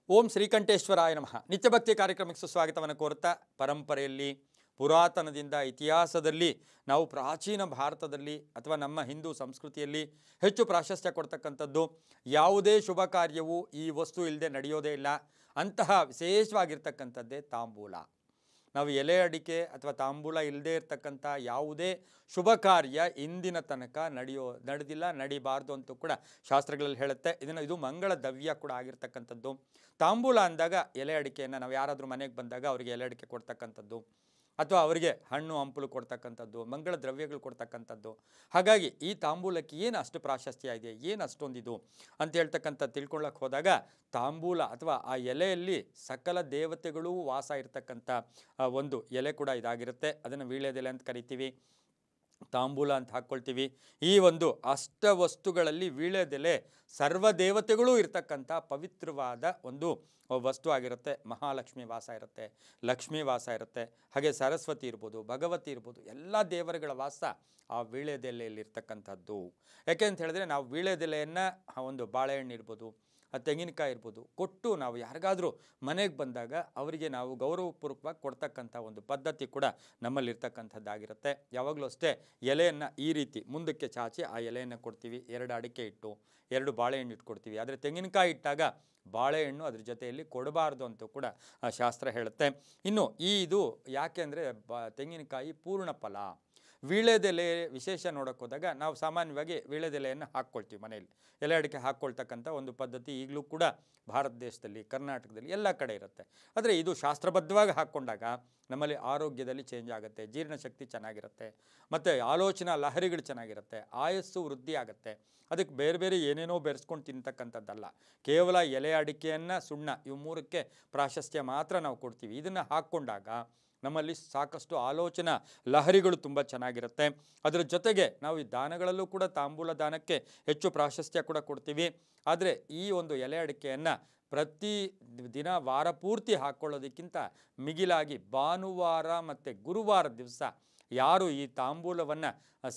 ಓಂ ಶ್ರೀಕಂಠೇಶ್ವರಾಯ ನಮಃ. ನಿತ್ಯಭಕ್ತಿ ಕಾರ್ಯಕ್ರಮಕ್ಕೆ ಸುಸ್ವಾಗತವನ್ನು ಕೋರುತ್ತಾ, ಪರಂಪರೆಯಲ್ಲಿ ಪುರಾತನದಿಂದ ಇತಿಹಾಸದಲ್ಲಿ ನಾವು ಪ್ರಾಚೀನ ಭಾರತದಲ್ಲಿ ಅಥವಾ ನಮ್ಮ ಹಿಂದೂ ಸಂಸ್ಕೃತಿಯಲ್ಲಿ ಹೆಚ್ಚು ಪ್ರಾಶಸ್ತ್ಯ ಕೊಡ್ತಕ್ಕಂಥದ್ದು ಯಾವುದೇ ಶುಭ ಕಾರ್ಯವೂ ಈ ವಸ್ತು ಇಲ್ಲದೆ ನಡೆಯೋದೇ ಇಲ್ಲ. ಅಂತಹ ವಿಶೇಷವಾಗಿರ್ತಕ್ಕಂಥದ್ದೇ ತಾಂಬೂಲ. ನಾವು ಎಲೆ ಅಡಿಕೆ ಅಥವಾ ತಾಂಬೂಲ ಇಲ್ಲದೆ ಇರತಕ್ಕಂಥ ಯಾವುದೇ ಶುಭ ಕಾರ್ಯ ಇಂದಿನ ತನಕ ನಡೆದಿಲ್ಲ, ನಡಿಬಾರ್ದು ಅಂತೂ ಕೂಡ ಶಾಸ್ತ್ರಗಳಲ್ಲಿ ಹೇಳುತ್ತೆ. ಇದು ಮಂಗಳ ದ್ರವ್ಯ ಕೂಡ ಆಗಿರ್ತಕ್ಕಂಥದ್ದು. ತಾಂಬೂಲ ಅಂದಾಗ ಎಲೆ ಅಡಿಕೆಯನ್ನು ನಾವು ಯಾರಾದರೂ ಮನೆಗೆ ಬಂದಾಗ ಅವರಿಗೆ ಎಲೆ ಅಡಿಕೆ ಕೊಡ್ತಕ್ಕಂಥದ್ದು ಅಥವಾ ಅವರಿಗೆ ಹಣ್ಣು ಹಂಪಲು ಕೊಡ್ತಕ್ಕಂಥದ್ದು, ಮಂಗಳ ದ್ರವ್ಯಗಳು ಕೊಡ್ತಕ್ಕಂಥದ್ದು. ಹಾಗಾಗಿ ಈ ತಾಂಬೂಲಕ್ಕೆ ಏನು ಅಷ್ಟು ಪ್ರಾಶಸ್ತ್ಯ ಇದೆ, ಏನು ಅಷ್ಟೊಂದಿದು ಅಂತ ಹೇಳ್ತಕ್ಕಂಥ ತಿಳ್ಕೊಳ್ಳೋಕೆ ಹೋದಾಗ, ತಾಂಬೂಲ ಅಥವಾ ಆ ಎಲೆಯಲ್ಲಿ ಸಕಲ ದೇವತೆಗಳೂ ವಾಸ ಇರತಕ್ಕಂಥ ಒಂದು ಎಲೆ ಕೂಡ ಇದಾಗಿರುತ್ತೆ. ಅದನ್ನು ವೀಳ್ಯದೆಲೆ ಅಂತ ಕರಿತೀವಿ, ತಾಂಬೂಲ ಅಂತ ಹಾಕ್ಕೊಳ್ತೀವಿ. ಈ ಒಂದು ಅಷ್ಟವಸ್ತುಗಳಲ್ಲಿ ವೀಳ್ಯದೆಲೆ ಸರ್ವ ದೇವತೆಗಳೂ ಇರ್ತಕ್ಕಂಥ ಪವಿತ್ರವಾದ ಒಂದು ವಸ್ತು ಆಗಿರುತ್ತೆ. ಮಹಾಲಕ್ಷ್ಮಿ ವಾಸ ಇರುತ್ತೆ, ಲಕ್ಷ್ಮೀ ವಾಸ ಇರುತ್ತೆ, ಹಾಗೆ ಸರಸ್ವತಿ ಇರ್ಬೋದು, ಭಗವತಿ ಇರ್ಬೋದು, ಎಲ್ಲ ದೇವರುಗಳ ವಾಸ ಆ ವೀಳ್ಯದೆಲೆಯಲ್ಲಿ ಇರ್ತಕ್ಕಂಥದ್ದು. ಯಾಕೆ ಅಂತ ಹೇಳಿದ್ರೆ, ನಾವು ವೀಳ್ಯದೆಲೆಯನ್ನು ಒಂದು ಬಾಳೆಹಣ್ಣು ಇರ್ಬೋದು, ತೆಂಗಿನಕಾಯಿ ಇರ್ಬೋದು ಕೊಟ್ಟು ನಾವು ಯಾರಿಗಾದರೂ ಮನೆಗೆ ಬಂದಾಗ ಅವರಿಗೆ ನಾವು ಗೌರವಪೂರ್ವಕವಾಗಿ ಕೊಡ್ತಕ್ಕಂಥ ಒಂದು ಪದ್ಧತಿ ಕೂಡ ನಮ್ಮಲ್ಲಿರ್ತಕ್ಕಂಥದ್ದಾಗಿರುತ್ತೆ. ಯಾವಾಗಲೂ ಅಷ್ಟೇ ಎಲೆಯನ್ನು ಈ ರೀತಿ ಮುಂದಕ್ಕೆ ಚಾಚಿ ಆ ಎಲೆಯನ್ನು ಕೊಡ್ತೀವಿ. 2 ಅಡಿಕೆ ಇಟ್ಟು 2 ಬಾಳೆಹಣ್ಣು ಇಟ್ಕೊಡ್ತೀವಿ. ಆದರೆ ತೆಂಗಿನಕಾಯಿ ಇಟ್ಟಾಗ ಬಾಳೆಹಣ್ಣು ಅದ್ರ ಜೊತೆಯಲ್ಲಿ ಕೊಡಬಾರ್ದು ಅಂತೂ ಕೂಡ ಶಾಸ್ತ್ರ ಹೇಳುತ್ತೆ. ಇನ್ನು ಇದು ಯಾಕೆ ಅಂದರೆ ತೆಂಗಿನಕಾಯಿ ಪೂರ್ಣ ಫಲ. ವೀಳ್ಯದೆಲೆ ವಿಶೇಷ ನೋಡೋಕೆ ಹೋದಾಗ ನಾವು ಸಾಮಾನ್ಯವಾಗಿ ವೀಳ್ಯದೆಲೆಯನ್ನು ಹಾಕ್ಕೊಳ್ತೀವಿ ಮನೆಯಲ್ಲಿ. ಎಲೆ ಅಡಿಕೆ ಹಾಕ್ಕೊಳ್ತಕ್ಕಂಥ ಒಂದು ಪದ್ಧತಿ ಈಗಲೂ ಕೂಡ ಭಾರತ ದೇಶದಲ್ಲಿ, ಕರ್ನಾಟಕದಲ್ಲಿ ಎಲ್ಲ ಕಡೆ ಇರುತ್ತೆ. ಆದರೆ ಇದು ಶಾಸ್ತ್ರಬದ್ಧವಾಗಿ ಹಾಕ್ಕೊಂಡಾಗ ನಮ್ಮಲ್ಲಿ ಆರೋಗ್ಯದಲ್ಲಿ ಚೇಂಜ್ ಆಗುತ್ತೆ, ಜೀರ್ಣಶಕ್ತಿ ಚೆನ್ನಾಗಿರುತ್ತೆ, ಮತ್ತು ಆಲೋಚನಾ ಲಹರಿಗಳು ಚೆನ್ನಾಗಿರುತ್ತೆ, ಆಯಸ್ಸು ವೃದ್ಧಿ ಆಗುತ್ತೆ. ಅದಕ್ಕೆ ಬೇರೆ ಬೇರೆ ಏನೇನೋ ಬೆರೆಸ್ಕೊಂಡು ತಿಂತಕ್ಕಂಥದ್ದಲ್ಲ. ಕೇವಲ ಎಲೆ ಅಡಿಕೆಯನ್ನು, ಸುಣ್ಣ, ಇವು 3ಕ್ಕೆ ಪ್ರಾಶಸ್ತ್ಯ ಮಾತ್ರ ನಾವು ಕೊಡ್ತೀವಿ. ಇದನ್ನು ಹಾಕ್ಕೊಂಡಾಗ ನಮ್ಮಲ್ಲಿ ಸಾಕಷ್ಟು ಆಲೋಚನಾ ಲಹರಿಗಳು ತುಂಬ ಚೆನ್ನಾಗಿರುತ್ತೆ. ಅದರ ಜೊತೆಗೆ ನಾವು ಈ ದಾನಗಳಲ್ಲೂ ಕೂಡ ತಾಂಬೂಲ ದಾನಕ್ಕೆ ಹೆಚ್ಚು ಪ್ರಾಶಸ್ತ್ಯ ಕೂಡ ಕೊಡ್ತೀವಿ. ಆದರೆ ಈ ಒಂದು ಎಲೆ ಅಡಿಕೆಯನ್ನು ಪ್ರತಿ ದಿನ ವಾರ ಪೂರ್ತಿ ಹಾಕ್ಕೊಳ್ಳೋದಕ್ಕಿಂತ ಮಿಗಿಲಾಗಿ ಭಾನುವಾರ ಮತ್ತು ಗುರುವಾರ ದಿವಸ ಯಾರು ಈ ತಾಂಬೂಲವನ್ನು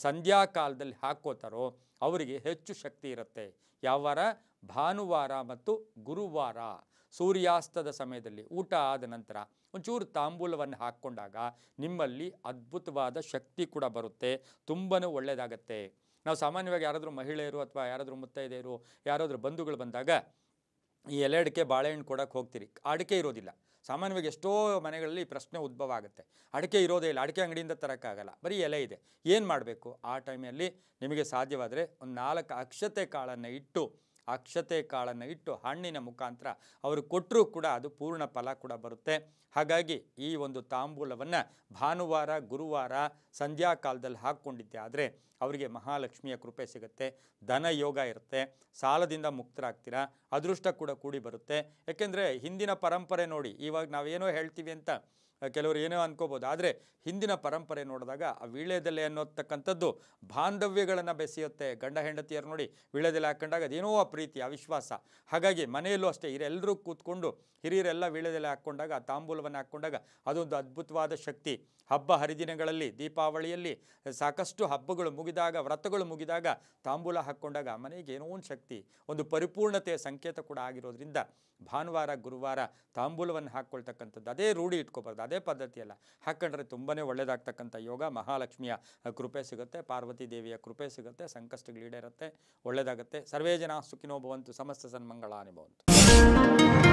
ಸಂಧ್ಯಾಕಾಲದಲ್ಲಿ ಹಾಕ್ಕೋತಾರೋ ಅವರಿಗೆ ಹೆಚ್ಚು ಶಕ್ತಿ ಇರುತ್ತೆ. ಯಾವ ವಾರ? ಭಾನುವಾರ ಮತ್ತು ಗುರುವಾರ ಸೂರ್ಯಾಸ್ತದ ಸಮಯದಲ್ಲಿ ಊಟ ಆದ ನಂತರ ಒಂಚೂರು ತಾಂಬೂಲವನ್ನು ಹಾಕ್ಕೊಂಡಾಗ ನಿಮ್ಮಲ್ಲಿ ಅದ್ಭುತವಾದ ಶಕ್ತಿ ಕೂಡ ಬರುತ್ತೆ, ತುಂಬಾ ಒಳ್ಳೆಯದಾಗತ್ತೆ. ನಾವು ಸಾಮಾನ್ಯವಾಗಿ ಯಾರಾದರೂ ಮಹಿಳೆಯರು ಅಥವಾ ಯಾರಾದರೂ ಮುತ್ತೈದೆಯರು, ಯಾರಾದರೂ ಬಂಧುಗಳು ಬಂದಾಗ ಈ ಎಲೆ ಅಡಿಕೆ ಬಾಳೆಹಣ್ಣು ಕೊಡೋಕ್ಕೆ ಹೋಗ್ತೀರಿ, ಅಡಿಕೆ ಇರೋದಿಲ್ಲ. ಸಾಮಾನ್ಯವಾಗಿ ಎಷ್ಟೋ ಮನೆಗಳಲ್ಲಿ ಪ್ರಶ್ನೆ ಉದ್ಭವ ಆಗುತ್ತೆ, ಅಡಿಕೆ ಇರೋದೇ ಇಲ್ಲ, ಅಡಿಕೆ ಅಂಗಡಿಯಿಂದ ತರೋಕ್ಕಾಗಲ್ಲ, ಬರೀ ಎಲೆ ಇದೆ, ಏನು ಮಾಡಬೇಕು? ಆ ಟೈಮಲ್ಲಿ ನಿಮಗೆ ಸಾಧ್ಯವಾದರೆ ಒಂದು 4 ಅಕ್ಷತೆ ಕಾಳನ್ನು ಇಟ್ಟು ಹಣ್ಣಿನ ಮುಖಾಂತರ ಅವರು ಕೊಟ್ಟರೂ ಕೂಡ ಅದು ಪೂರ್ಣ ಫಲ ಕೂಡ ಬರುತ್ತೆ. ಹಾಗಾಗಿ ಈ ಒಂದು ತಾಂಬೂಲವನ್ನು ಭಾನುವಾರ ಗುರುವಾರ ಸಂಧ್ಯಾಕಾಲದಲ್ಲಿ ಹಾಕ್ಕೊಂಡಿದ್ದೆ ಆದರೆ ಅವರಿಗೆ ಮಹಾಲಕ್ಷ್ಮಿಯ ಕೃಪೆ ಸಿಗುತ್ತೆ, ಧನ ಯೋಗ ಇರುತ್ತೆ, ಸಾಲದಿಂದ ಮುಕ್ತರಾಗ್ತೀರಾ, ಅದೃಷ್ಟ ಕೂಡ ಕೂಡಿ ಬರುತ್ತೆ. ಯಾಕೆಂದರೆ ಹಿಂದಿನ ಪರಂಪರೆ ನೋಡಿ, ಇವಾಗ ನಾವೇನೋ ಹೇಳ್ತೀವಿ ಅಂತ ಕೆಲವರು ಏನೋ ಅನ್ಕೋಬೋದು, ಆದರೆ ಹಿಂದಿನ ಪರಂಪರೆ ನೋಡಿದಾಗ ಆ ವೀಳ್ಯದೆಲೆ ಅನ್ನೋತಕ್ಕಂಥದ್ದು ಬಾಂಧವ್ಯಗಳನ್ನು ಬೆಸೆಯುತ್ತೆ. ಗಂಡ ಹೆಂಡತಿಯರು ನೋಡಿ ವೀಳ್ಯದೆಲೆ ಹಾಕ್ಕೊಂಡಾಗ ಅದೇನೋ ಆ ಪ್ರೀತಿ, ಆ ವಿಶ್ವಾಸ. ಹಾಗಾಗಿ ಮನೆಯಲ್ಲೂ ಅಷ್ಟೇ ಇವರೆಲ್ಲರೂ ಕೂತ್ಕೊಂಡು ಹಿರಿಯರೆಲ್ಲ ವೀಳ್ಯದೆಲೆ ಹಾಕ್ಕೊಂಡಾಗ, ಆ ತಾಂಬೂಲವನ್ನು ಹಾಕ್ಕೊಂಡಾಗ ಅದೊಂದು ಅದ್ಭುತವಾದ ಶಕ್ತಿ. ಹಬ್ಬ ಹರಿದಿನಗಳಲ್ಲಿ, ದೀಪಾವಳಿಯಲ್ಲಿ ಸಾಕಷ್ಟು ಹಬ್ಬಗಳು ಮುಗಿದಾಗ, ವ್ರತಗಳು ಮುಗಿದಾಗ ತಾಂಬೂಲ ಹಾಕ್ಕೊಂಡಾಗ ಮನೆಗೆ ಏನೋ ಒಂದು ಶಕ್ತಿ, ಒಂದು ಪರಿಪೂರ್ಣತೆಯ ಸಂಕೇತ ಕೂಡ ಆಗಿರೋದ್ರಿಂದ ಭಾನುವಾರ ಗುರುವಾರ ತಾಂಬೂಲವನ್ನು ಹಾಕ್ಕೊಳ್ತಕ್ಕಂಥದ್ದು ಅದೇ ರೂಢಿ ಇಟ್ಕೋಬಾರ್ದು, ಅದೇ ಪದ್ಧತಿಯಲ್ಲ. ಹಾಕ್ಕೊಂಡ್ರೆ ತುಂಬಾ ಒಳ್ಳೆಯದಾಗ್ತಕ್ಕಂಥ ಯೋಗ, ಮಹಾಲಕ್ಷ್ಮಿಯ ಕೃಪೆ ಸಿಗುತ್ತೆ, ಪಾರ್ವತಿ ದೇವಿಯ ಕೃಪೆ ಸಿಗುತ್ತೆ, ಸಂಕಷ್ಟಗಳೀಡೇರುತ್ತೆ, ಒಳ್ಳೆಯದಾಗುತ್ತೆ. ಸರ್ವೇ ಜನ ಸುಖಿನೋ ಭವಂತು, ಸಮಸ್ತ ಸನ್ಮಂಗಳಾನಿ ಭವಂತು.